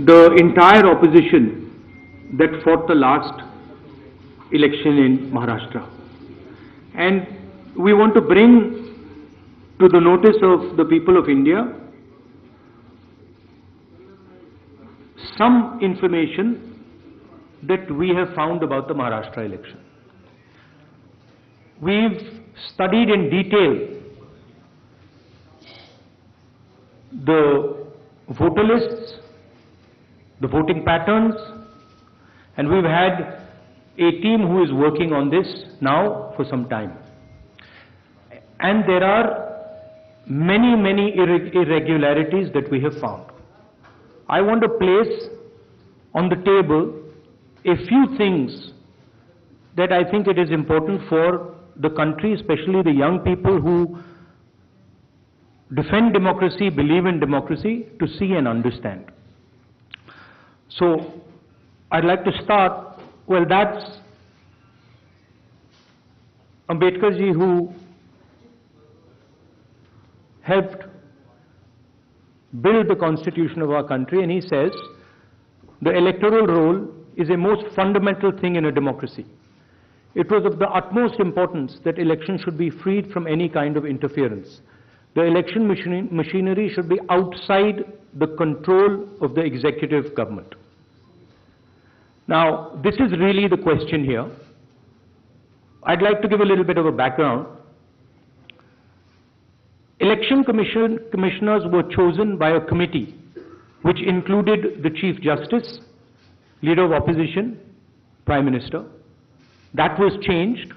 the entire opposition that fought the last election in Maharashtra. And we want to bring to the notice of the people of India some information that we have found about the Maharashtra election. We've studied in detail the voter lists, the voting patterns, and we've had a team who is working on this now for some time. And there are many irregularities that we have found. I want to place on the table a few things that I think it is important for the country, especially the young people who defend democracy, believe in democracy, to see and understand. So I'd like to start, well, that's Ambedkar ji, who helped build the constitution of our country, and he says the electoral roll is a most fundamental thing in a democracy. It was of the utmost importance that elections should be freed from any kind of interference. The election machinery should be outside the control of the executive government. Now, this is really the question here. I'd like to give a little bit of a background. Election commissioners were chosen by a committee which included the Chief Justice, Leader of Opposition, Prime Minister. That was changed.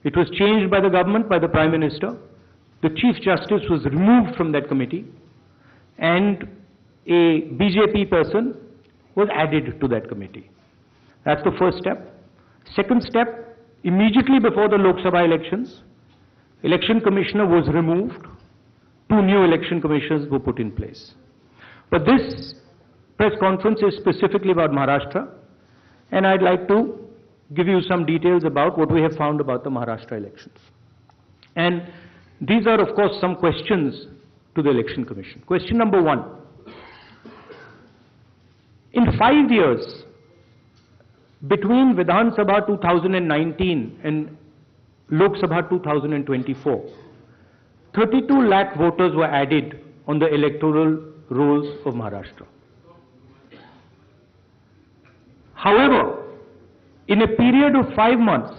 It was changed by the government, by the Prime Minister. The Chief Justice was removed from that committee, and a BJP person was added to that committee. That's the first step. Second step, immediately before the Lok Sabha elections, Election Commissioner was removed. 2 new election commissioners were put in place. But this press conference is specifically about Maharashtra, and I'd like to give you some details about what we have found about the Maharashtra elections. And these are, of course, some questions to the Election Commission. Question number 1. In 5 years, between Vidhan Sabha 2019 and Lok Sabha 2024, 32 lakh voters were added on the electoral rolls of Maharashtra. However, in a period of 5 months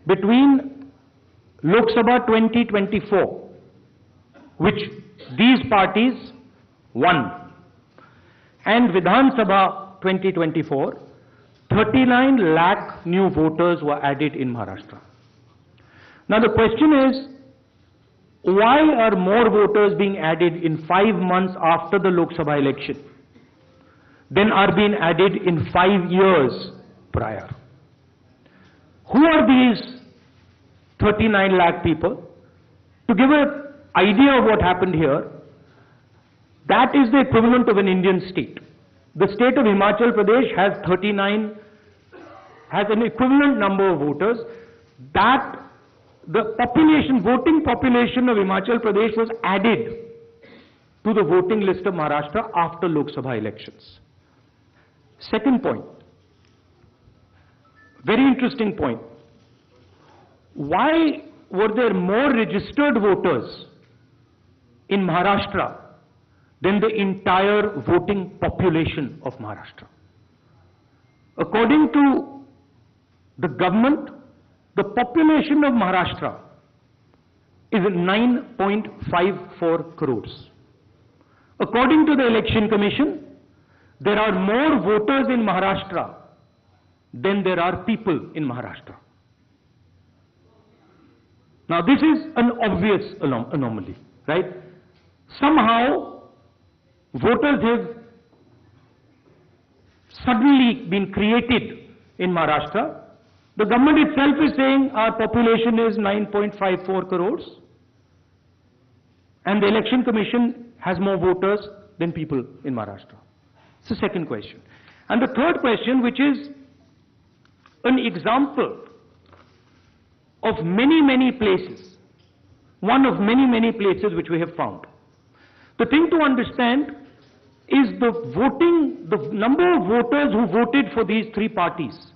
between Lok Sabha 2024, which these parties won, and Vidhan Sabha 2024, 39 lakh new voters were added in Maharashtra. Now the question is, why are more voters being added in 5 months after the Lok Sabha election than are being added in 5 years prior? Who are these 39 lakh people? To give an idea of what happened here, that is the equivalent of an Indian state. The state of Himachal Pradesh has an equivalent number of voters. That the voting population of Himachal Pradesh was added to the voting list of Maharashtra after Lok Sabha elections. Second point, very interesting point. Why were there more registered voters in Maharashtra than the entire voting population of Maharashtra? According to the government, the population of Maharashtra is 9.54 crores. According to the Election Commission, there are more voters in Maharashtra than there are people in Maharashtra. Now this is an obvious anomaly, right? Somehow voters have suddenly been created in Maharashtra. The government itself is saying our population is 9.54 crores, and the Election Commission has more voters than people in Maharashtra. It's the second question. And the third question, which is an example of many places, one of many places which we have found. The thing to understand is the number of voters who voted for these three parties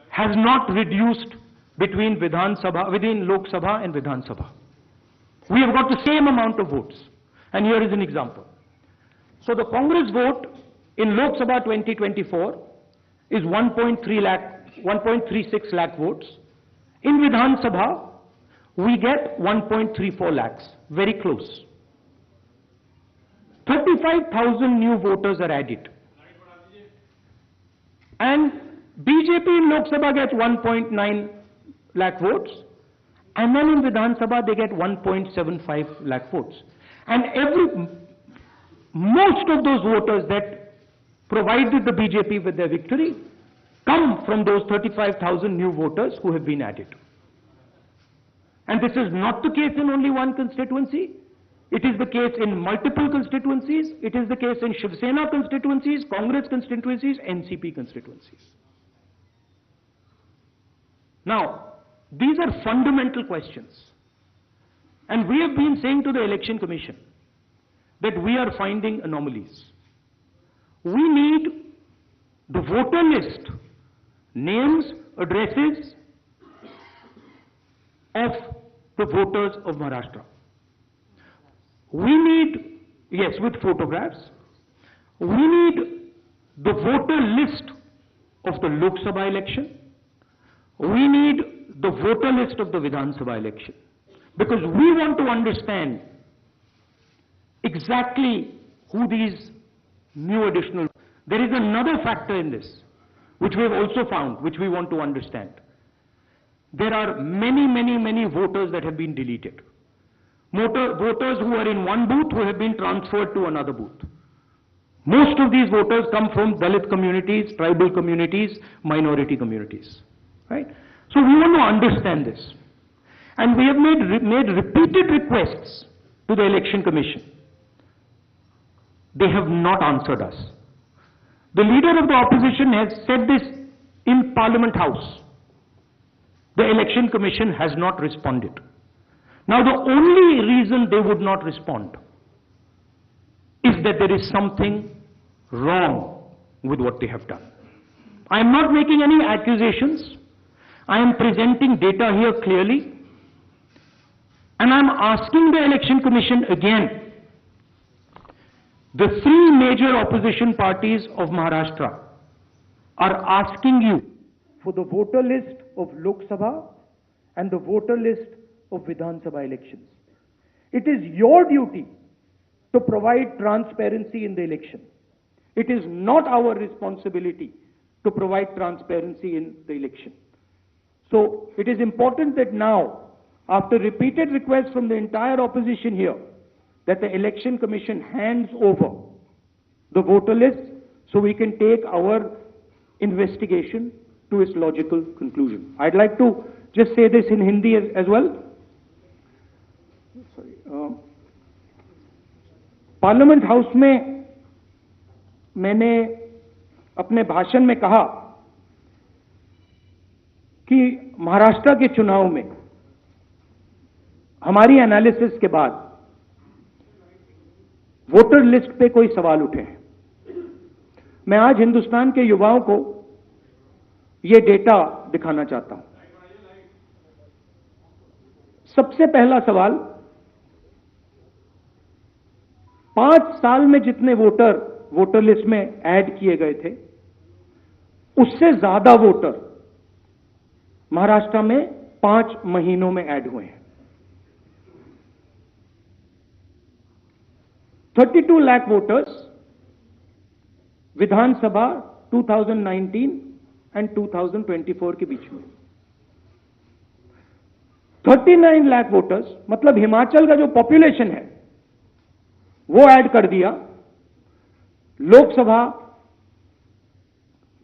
has not reduced between Lok Sabha and Vidhan Sabha. We have got the same amount of votes. And here is an example. So the Congress vote in Lok Sabha 2024 is 1.36 lakh votes. In Vidhan Sabha, we get 1.34 lakhs, very close. 35,000 new voters are added. And BJP in Lok Sabha gets 1.9 lakh votes. And then in Vidhan Sabha, they get 1.75 lakh votes. And most of those voters that provided the BJP with their victory come from those 35,000 new voters who have been added. And this is not the case in only one constituency. It is the case in multiple constituencies. It is the case in Shiv Sena constituencies, Congress constituencies, NCP constituencies. Now, these are fundamental questions. And we have been saying to the Election Commission that we are finding anomalies. We need the voter list, names, addresses of the voters of Maharashtra. We need, yes, with photographs. We need the voter list of the Lok Sabha election. We need the voter list of the Vidhan Sabha election. Because we want to understand exactly who these new additional... There is another factor in this, which we have also found, which we want to understand. There are many voters that have been deleted. Voters who are in one booth who have been transferred to another booth. Most of these voters come from Dalit communities, tribal communities, minority communities. Right? So we want to understand this. And we have made repeated requests to the Election Commission. They have not answered us. The leader of the opposition has said this in Parliament House. The Election Commission has not responded. Now, the only reason they would not respond is that there is something wrong with what they have done. I am not making any accusations. I am presenting data here clearly. And I am asking the Election Commission again. The three major opposition parties of Maharashtra are asking you for the voter list of Lok Sabha and the voter list of Vidhan Sabha elections. It is your duty to provide transparency in the election. It is not our responsibility to provide transparency in the election. So it is important that now, after repeated requests from the entire opposition here, that the Election Commission hands over the voter list so we can take our investigation to its logical conclusion. I'd like to just say this in Hindi as well. Sorry. Parliament House में मैंने अपने भाषण में कहा कि महाराष्ट्र के चुनाव में हमारी एनालिसिस के बाद वोटर लिस्ट पे कोई सवाल उठे हैं। मैं आज हिंदुस्तान के युवाओं को ये डेटा दिखाना चाहता हूं। सबसे पहला सवाल, 5 साल में जितने वोटर लिस्ट में ऐड किए गए थे, उससे ज्यादा वोटर महाराष्ट्र में 5 महीनों में ऐड हुए हैं। 32 लाख वोटर्स विधानसभा 2019 एंड 2024 के बीच में। 39 लाख वोटर्स, मतलब हिमाचल का जो पॉपुलेशन है वो ऐड कर दिया लोकसभा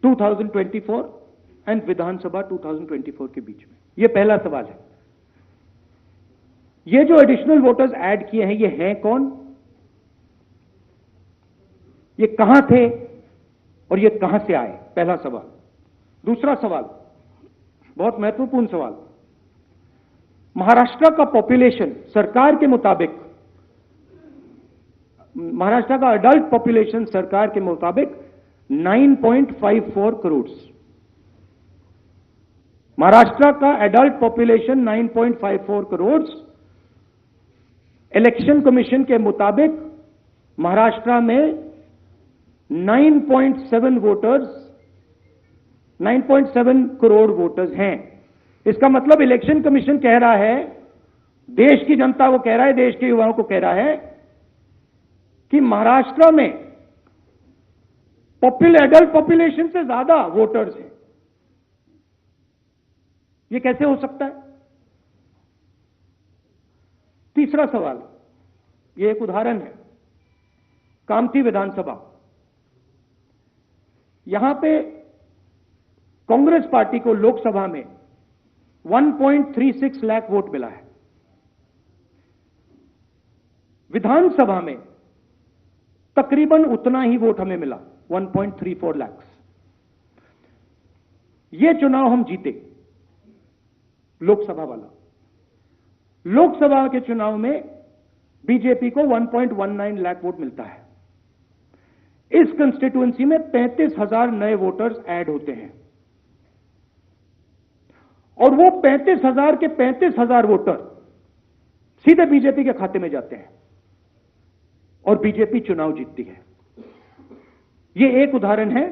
2024 एंड विधानसभा 2024 के बीच में। ये पहला सवाल है। ये जो एडिशनल वोटर्स ऐड किए हैं, ये हैं कौन? ये कहां थे और ये कहां से आए? पहला सवाल। दूसरा सवाल, बहुत महत्वपूर्ण सवाल, महाराष्ट्र का पॉपुलेशन सरकार के मुताबिक महाराष्ट्र का अडल्ट पॉपुलेशन सरकार के मुताबिक 9.54 करोड़। महाराष्ट्र का adult population 9.54 crore. Election commission के मुताबिक महाराष्ट्र में 9.7 करोड़ वोटर्स हैं। इसका मतलब इलेक्शन कमीशन कह रहा है, देश की जनता को कह रहा है, देश के युवाओं को कह रहा है कि महाराष्ट्र में एडल्ट पॉपुलेशन से ज्यादा वोटर्स हैं। यह कैसे हो सकता है? तीसरा सवाल, यह एक उदाहरण है, कामठी विधानसभा। यहां पे कांग्रेस पार्टी को लोकसभा में 1.36 लाख वोट मिला है। विधानसभा में तकरीबन उतना ही वोट हमें मिला, 1.34 लाख। यह चुनाव हम जीते, लोकसभा वाला। लोकसभा के चुनाव में बीजेपी को 1.19 लाख वोट मिलता है। इस कंस्टिट्यूएंसी में 35,000 नए वोटर्स ऐड होते हैं और वो 35,000 के 35,000 वोटर सीधे बीजेपी के खाते में जाते हैं और बीजेपी चुनाव जीतती है। ये एक उदाहरण है,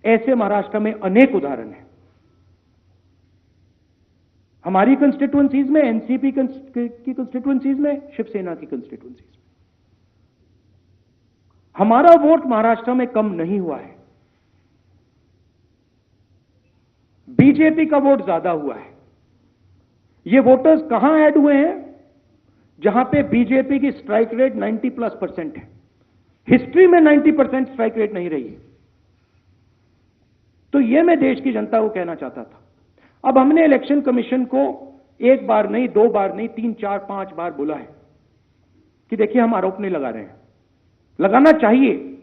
ऐसे महाराष्ट्र में अनेक उदाहरण हैं। हमारी कंस्टिट्यूएंसीज में, एनसीपी की कंस्टिट्यूएंसीज में, शिवसेना की कंस्टिट्यूएंसीज में हमारा वोट महाराष्ट्र में कम नहीं हुआ है, बीजेपी का वोट ज्यादा हुआ है। ये वोटर्स कहां ऐड हुए हैं? जहां पे बीजेपी की स्ट्राइक रेट 90+% है। हिस्ट्री में 90% स्ट्राइक रेट नहीं रही है। तो यह मैं देश की जनता को कहना चाहता था। अब हमने इलेक्शन कमीशन को एक बार नहीं, दो बार नहीं, 3, 4, 5 बार बोला है कि देखिए हम आरोप नहीं लगा रहे हैं, लगाना चाहिए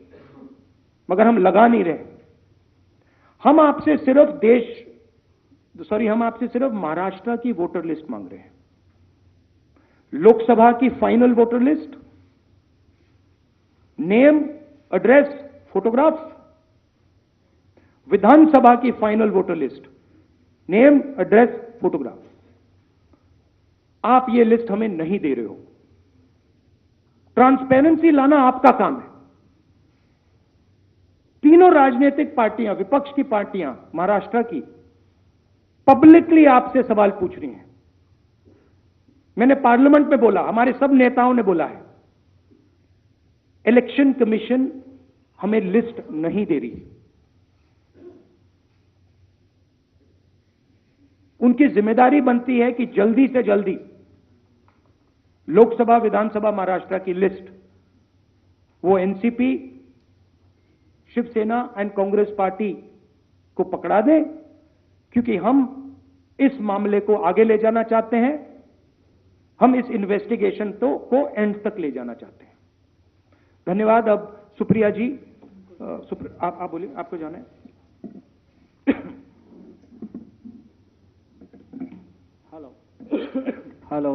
मगर हम लगा नहीं रहे। हम आपसे सिर्फ महाराष्ट्र की वोटर लिस्ट मांग रहे हैं, लोकसभा की final voter list, name, address, photograph. Vidhan Sabha की final voter list, name, address, photograph. आप ये लिस्ट हमें नहीं दे रहे हो। ट्रांसपेरेंसी लाना आपका काम है। तीनों राजनीतिक पार्टियां, विपक्ष की पार्टियां महाराष्ट्र की पब्लिकली आपसे सवाल पूछ रही हैं। मैंने पार्लियामेंट में बोला, हमारे सब नेताओं ने बोला है, इलेक्शन कमीशन हमें लिस्ट नहीं दे रही। उनकी जिम्मेदारी बनती है कि जल्दी से जल्दी लोकसभा, विधानसभा महाराष्ट्र की लिस्ट वो एनसीपी, शिवसेना एंड कांग्रेस पार्टी को पकड़ा दें, क्योंकि हम इस मामले को आगे ले जाना चाहते हैं। हम इस इन्वेस्टिगेशन को एंड तक ले जाना चाहते हैं। धन्यवाद। अब सुप्रिया जी, आप बोलिए, आपको जाना है। हेलो।